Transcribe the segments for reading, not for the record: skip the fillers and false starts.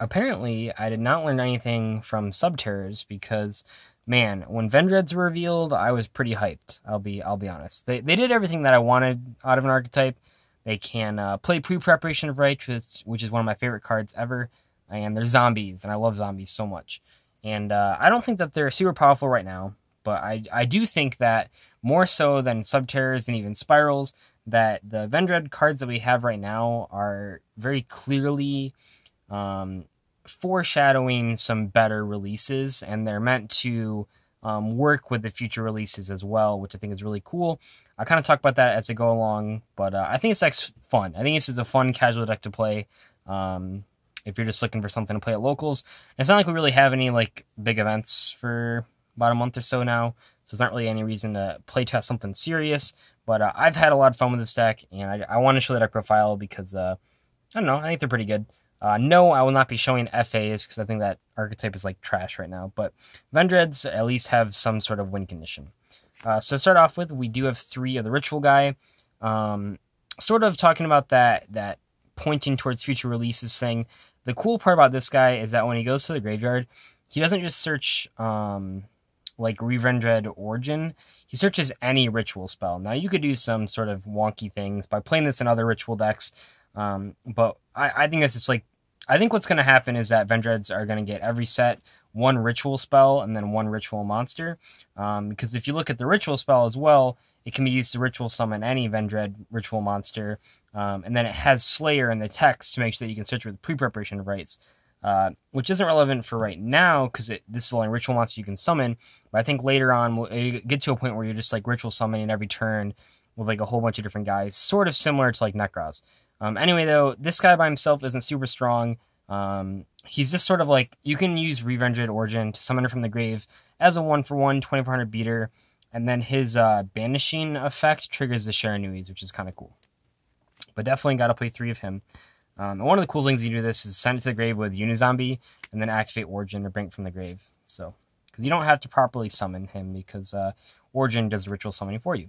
apparently I did not learn anything from Subterrors because, man, when Vendreads were revealed, I was pretty hyped. I'll be honest. They did everything that I wanted out of an archetype. They can play pre-preparation of Right, which is one of my favorite cards ever, and they're zombies, and I love zombies so much. And I don't think that they're super powerful right now, but I do think that more so than Subterrors and even Spirals, that the Vendread cards that we have right now are very clearly um, foreshadowing some better releases, and they're meant to work with the future releases as well, which I think is really cool. I kind of talk about that as I go along, but I think it's like fun. I think this is a fun casual deck to play. If you're just looking for something to play at locals, and it's not like we really have any like big events for about a month or so now, so there's not really any reason to play test something serious. But I've had a lot of fun with this deck, and I want to show the deck profile because I don't know, I think they're pretty good. No, I will not be showing FAs because I think that archetype is like trash right now. But Vendreads at least have some sort of win condition. So to start off with, we do have 3 of the Ritual guy. Sort of talking about that pointing towards future releases thing. The cool part about this guy is that when he goes to the graveyard, he doesn't just search like Vendread Origin. He searches any ritual spell. Now you could do some sort of wonky things by playing this in other ritual decks. But I think that's just like, I think what's going to happen is that Vendreads are going to get every set 1 ritual spell and then 1 ritual monster. Because if you look at the ritual spell as well, it can be used to ritual summon any Vendread ritual monster. And then it has Slayer in the text to make sure that you can search with pre-preparation of rights. Which isn't relevant for right now because this is the only ritual monster you can summon. But I think later on we'll get to a point where you're just like ritual summoning every turn with like a whole bunch of different guys, sort of similar to like Necros. Anyway, though, this guy by himself isn't super strong. He's just sort of like, you can use Vendread Origin to summon her from the grave as a 1-for-1, 2400 beater, and then his banishing effect triggers the Sharanuis, which is kind of cool. But definitely got to play 3 of him. And one of the cool things you do this is send it to the grave with Unizombie, and then activate Origin or bring it from the grave. So, because you don't have to properly summon him, because Origin does the ritual summoning for you.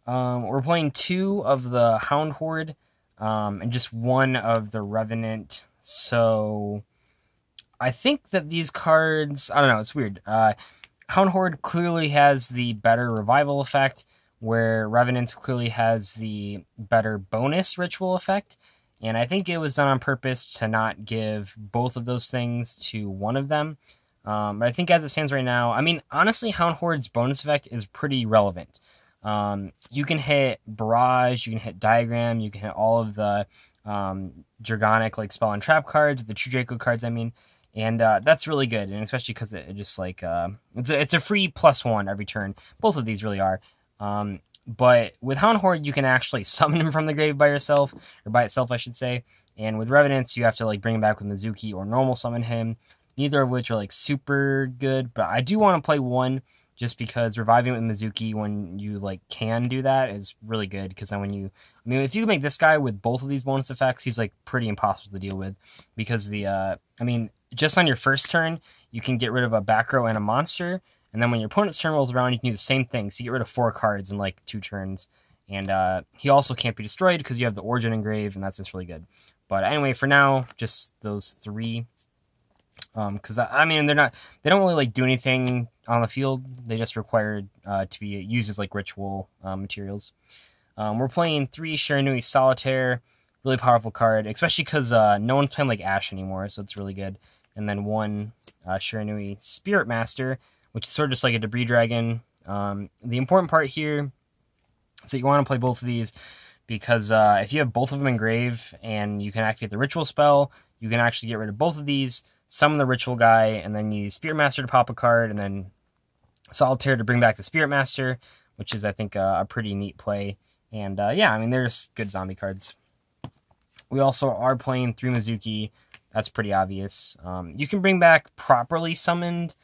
We're playing 2 of the Hound Horde, and just 1 of the Revenant. So I think that these cards, I don't know, it's weird. Hound Horde clearly has the better revival effect, where Revenant clearly has the better bonus ritual effect. And I think it was done on purpose to not give both of those things to one of them. But I think as it stands right now, I mean, honestly, Hound Horde's bonus effect is pretty relevant. You can hit Barrage, you can hit Diagram, you can hit all of the Dragonic like spell and trap cards, the True Draco cards, I mean, and that's really good, and especially because it just like it's a free +1 every turn. Both of these really are. But with Hound Horde, you can actually summon him from the grave by yourself, or by itself, I should say. And with Revenants, you have to like bring him back with Mizuki or normal summon him. Neither of which are like super good, but I do want to play 1 just because reviving with Mizuki when you like can do that is really good. Because then when you, I mean, if you make this guy with both of these bonus effects, he's like pretty impossible to deal with. Because the, I mean, just on your first turn, you can get rid of a back row and a monster. And then when your opponent's turn rolls around, you can do the same thing. So you get rid of 4 cards in like 2 turns. And he also can't be destroyed because you have the Origin engraved, and that's just really good. But anyway, for now, just those 3. Because I mean, they don't really like do anything on the field. They just require to be used as like ritual materials. We're playing 3 Shiranui Solitaire, really powerful card, especially because no one's playing like Ash anymore, so it's really good. And then 1 Shiranui Spirit Master, which is sort of just like a debris dragon. The important part here is that you want to play both of these because if you have both of them in grave and you can activate the ritual spell, you can actually get rid of both of these, summon the ritual guy, and then use Spirit Master to pop a card, and then Solitaire to bring back the Spirit Master, which is, I think, a pretty neat play. And yeah, I mean, there's good zombie cards. We also are playing 3 Mizuki. That's pretty obvious. You can bring back properly summoned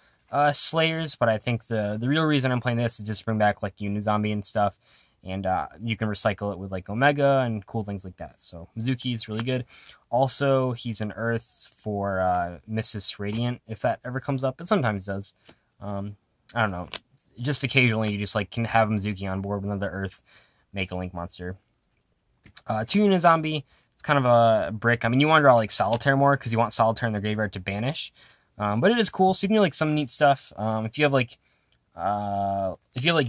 Slayers, but I think the real reason I'm playing this is just to bring back like Unizombie and stuff. And you can recycle it with like Omega and cool things like that. So Mizuki is really good. Also, he's an Earth for Mrs. Radiant, if that ever comes up. It sometimes does. I don't know. Just occasionally, you just like can have Mizuki on board with another Earth, make a Link monster. 2 Unizombie. It's kind of a brick. I mean, you want to draw like Solitaire more because you want Solitaire in the graveyard to banish. But it is cool. So you can do like some neat stuff. If you have like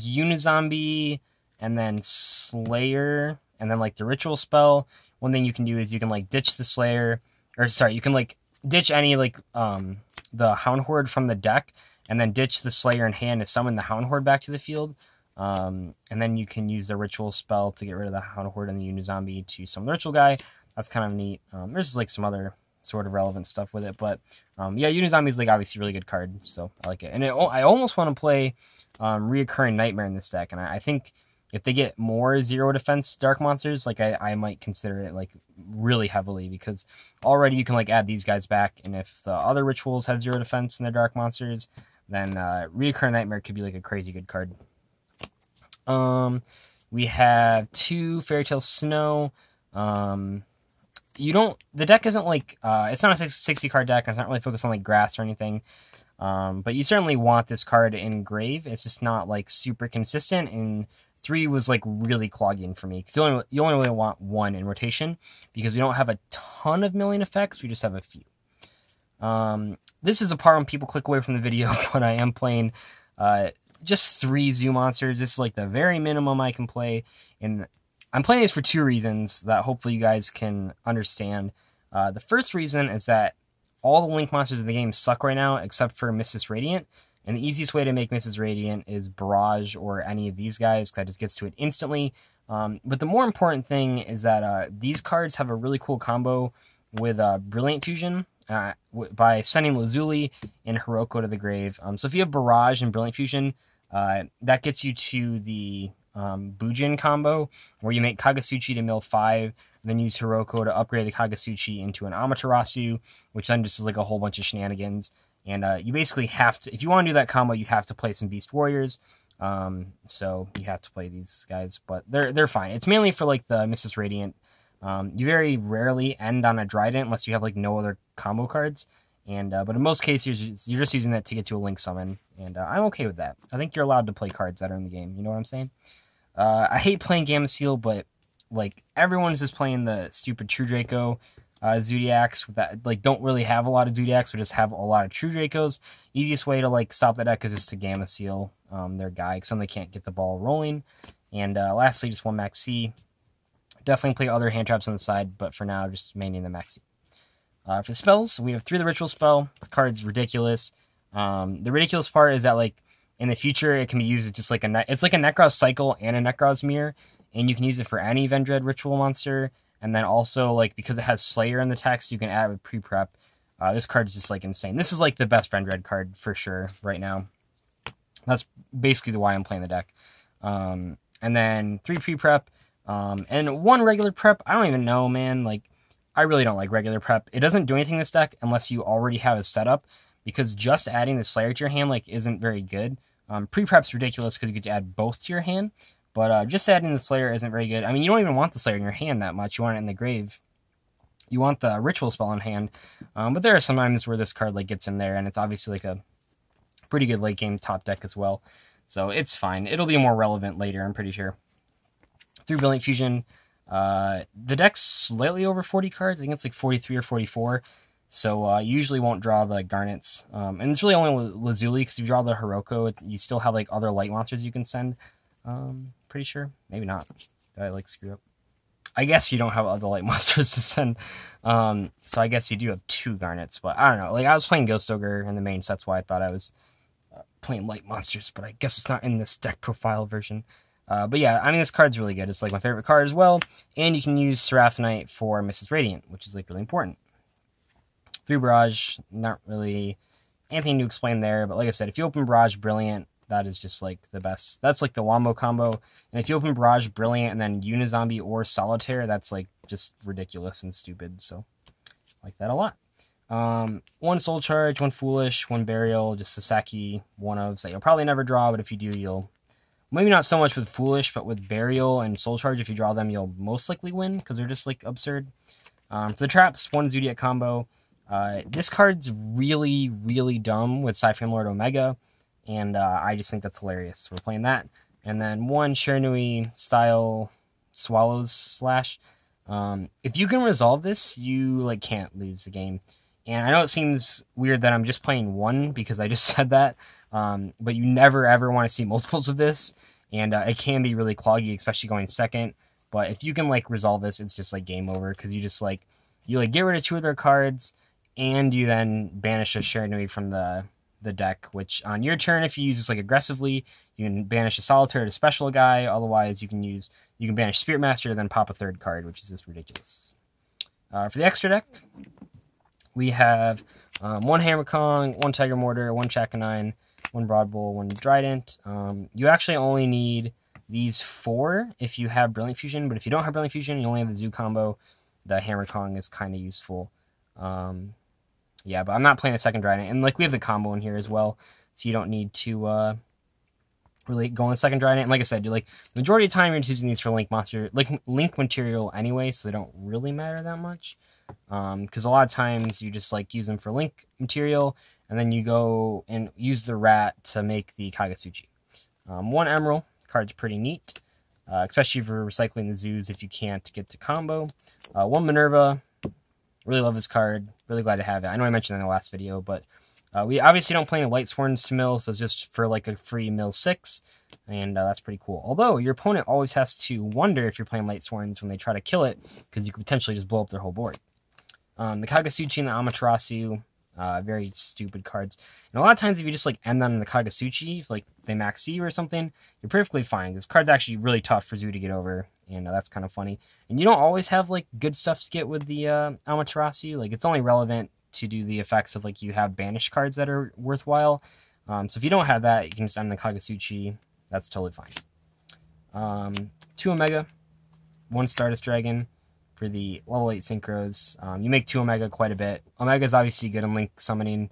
Unizombie and then Slayer and then like the ritual spell, one thing you can do is you can like ditch the Slayer, or sorry, you can like ditch any like the Hound Horde from the deck, and then ditch the Slayer in hand to summon the Hound Horde back to the field. And then you can use the ritual spell to get rid of the Hound Horde and the Unizombie to summon the ritual guy. That's kind of neat. There's like some other sort of relevant stuff with it, but yeah, Unizombie is like obviously a really good card, so I like it. And I almost want to play Reoccurring Nightmare in this deck, and I think if they get more 0 defense dark monsters, like I might consider it like really heavily, because already you can like add these guys back, and if the other rituals have 0 defense in their dark monsters, then Reoccurring Nightmare could be like a crazy good card. We have 2 Fairy Tale Snow. The deck isn't like, it's not a 60 card deck. It's not really focused on like grass or anything. But you certainly want this card in Grave. It's just not like super consistent, and 3 was like really clogging for me, because you only really want 1 in rotation, because we don't have a ton of milling effects. We just have a few. This is a part when people click away from the video, but I am playing just 3 zoo monsters. This is like the very minimum I can play, and I'm playing this for 2 reasons that hopefully you guys can understand. The first reason is that all the Link monsters in the game suck right now, except for Mrs. Radiant. And the easiest way to make Mrs. Radiant is Barrage or any of these guys, because that just gets to it instantly. But the more important thing is that these cards have a really cool combo with Brilliant Fusion by sending Lazuli and Hiroko to the grave. So if you have Barrage and Brilliant Fusion, that gets you to the Bujin combo, where you make Kagasuchi to mill 5, and then use Hiroko to upgrade the Kagasuchi into an Amaterasu, which then just is like a whole bunch of shenanigans. And you basically have to, if you want to do that combo, you have to play some Beast Warriors. So you have to play these guys, but they're fine. It's mainly for like the Mrs. Radiant. You very rarely end on a Dryden unless you have like no other combo cards. And but in most cases, you're just using that to get to a Link summon, and I'm okay with that. I think you're allowed to play cards that are in the game. You know what I'm saying? I hate playing Gamma Seal, but like everyone's just playing the stupid True Draco Zodiacs that like don't really have a lot of Zodiacs, but just have a lot of True Dracos. Easiest way to like stop that deck is just to Gamma Seal their guy, because then they can't get the ball rolling. And lastly, just 1 Max C. Definitely play other hand traps on the side, but for now, just maintain the Max C. For the spells, we have 3 the ritual spell. This card's ridiculous. The ridiculous part is that like in the future, it can be used as just like it's like a Necros cycle and a Necros mirror, and you can use it for any Vendread ritual monster. And then also like because it has Slayer in the text, you can add it with pre-prep. This card is just like insane. This is like the best Vendread card for sure right now. That's basically why I'm playing the deck. And then 3 pre-prep and 1 regular prep. I don't even know, man. Like I really don't like regular prep. It doesn't do anything in this deck unless you already have a setup, because just adding the Slayer to your hand like isn't very good. Pre-prep's ridiculous because you get to add both to your hand, but just adding the Slayer isn't very good. I mean, you don't even want the Slayer in your hand that much. You want it in the grave. You want the ritual spell in hand, but there are some times where this card like gets in there, and it's obviously like a pretty good late game top deck as well. So it's fine. It'll be more relevant later, I'm pretty sure. Through Brilliant Fusion, the deck's slightly over 40 cards. I think it's like 43 or 44. So you usually won't draw the Garnets. And it's really only Lazuli, because if you draw the Hiroko, you still have like other light monsters you can send. Pretty sure. Maybe not. Did I like screw up? I guess you don't have other light monsters to send. So I guess you do have 2 Garnets. But I don't know. Like I was playing Ghost Ogre in the main, so that's why I thought I was playing light monsters. But I guess it's not in this deck profile version. But yeah, I mean, this card's really good. It's like my favorite card as well. And you can use Seraphonite for Mrs. Radiant, which is like really important. 3 Barrage, not really anything to explain there. But like I said, if you open Barrage Brilliant, that is just like the best. That's like the Wombo combo. And if you open Barrage Brilliant and then Unizombie or Solitaire, that's like just ridiculous and stupid. So I like that a lot. 1 Soul Charge, 1 Foolish, 1 Burial, just Sasaki one-ofs that you'll probably never draw, but if you do, you'll... Maybe not so much with Foolish, but with Burial and Soul Charge, if you draw them, you'll most likely win, because they're just like absurd. For the traps, 1 Zodiac combo. This card's really, really dumb with Cyframe Lord Omega, and I just think that's hilarious. So we're playing that. And then 1 Shiranui style Swallows Slash. If you can resolve this, you like can't lose the game. And I know it seems weird that I'm just playing one because I just said that, but you never ever want to see multiples of this, and it can be really cloggy, especially going second. But if you can like resolve this, it's just like game over because you just like get rid of 2 of their cards, and you then banish a Sharinui from the deck. Which on your turn, if you use this like aggressively, you can banish a Solitaire to special guy. Otherwise, you can banish Spirit Master, then pop a 3rd card, which is just ridiculous. For the extra deck, we have 1 Hammer Kong, 1 Tiger Mortar, 1 Chakanine, 1 Broad Bull, 1 Trident. You actually only need these 4 if you have Brilliant Fusion, but if you don't have Brilliant Fusion, you only have the Zoo combo. The Hammer Kong is kind of useful. Yeah, but I'm not playing a 2nd Trident, and like we have the combo in here as well, so you don't need to really go on a 2nd Trident. And like I said, like the majority of the time you're just using these for link material anyway, so they don't really matter that much. Because a lot of times you just like use them for link material, and then you go and use the rat to make the Kagasuchi. 1 Emerald, card's pretty neat, especially for recycling the zoos if you can't get to combo. 1 Minerva, really love this card, really glad to have it. I know I mentioned it in the last video, but we obviously don't play any Light Sworns to mill, so it's just for like a free mill 6, and that's pretty cool. Although your opponent always has to wonder if you're playing Light Sworns when they try to kill it, because you could potentially just blow up their whole board. The Kagasuchi and the Amaterasu, very stupid cards. And a lot of times if you just like end them in the Kagasuchi, if like they max you or something, you're perfectly fine. This card's actually really tough for Zoo to get over, and that's kind of funny. And you don't always have like good stuff to get with the Amaterasu. Like it's only relevant to do the effects of like you have banished cards that are worthwhile. So if you don't have that, you can just end the Kagasuchi. That's totally fine. 2 Omega, 1 Stardust Dragon. For the level 8 synchros, you make 2 Omega quite a bit. Omega is obviously good in link summoning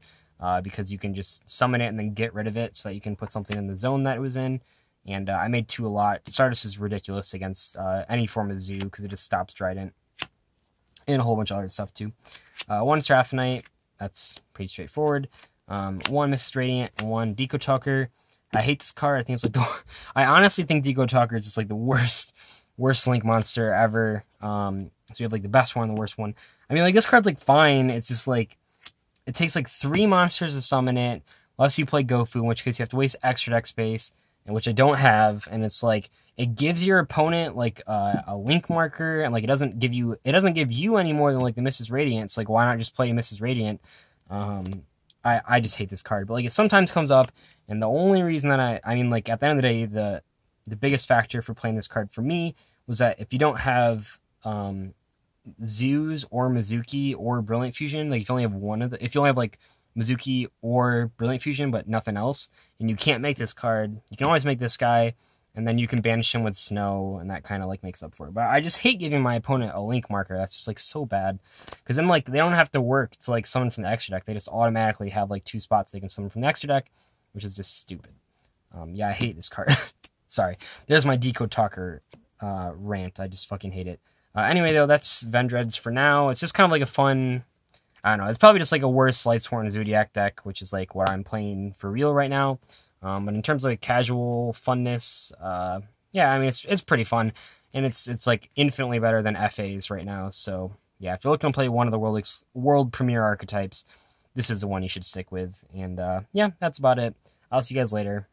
because you can just summon it and then get rid of it so that you can put something in the zone that it was in. And I made 2 a lot. Stardust is ridiculous against any form of Zoo because it just stops Trident. And a whole bunch of other stuff too. 1 Seraphinite, that's pretty straightforward. 1 Mrs. Radiant, and 1 Deco Talker. I hate this card. I think it's like I honestly think Deco Talker is just like the worst link monster ever. So we have like the best one and the worst one. I mean, like this card's like fine. It's just like it takes like 3 monsters to summon it, unless you play Gofu, in which case you have to waste extra deck space, and which I don't have. And it's like it gives your opponent like a link marker, and like it doesn't give you any more than like the Mrs. Radiant. It's like why not just play Mrs. Radiant? I just hate this card, but like it sometimes comes up, and the only reason that I mean like at the end of the day the biggest factor for playing this card for me was that if you don't have Zoos or Mizuki or Brilliant Fusion, like if you only have like Mizuki or Brilliant Fusion but nothing else, and you can't make this card, you can always make this guy, and then you can banish him with Snow, and that kind of like makes up for it. But I just hate giving my opponent a link marker. That's just like so bad, because then like they don't have to work to like summon from the extra deck. They just automatically have like 2 spots they can summon from the extra deck, which is just stupid. Yeah, I hate this card. Sorry, there's my Deco Talker rant. I just fucking hate it. Anyway, though, that's Vendreads for now. It's just kind of like a fun, I don't know, it's probably just like a worse Lightsworn Zodiac deck, which is like what I'm playing for real right now. But in terms of like casual funness, yeah, I mean, it's pretty fun, and it's like infinitely better than FAs right now. So yeah, if you're looking to play one of the world premiere archetypes, this is the one you should stick with. And yeah, that's about it. I'll see you guys later.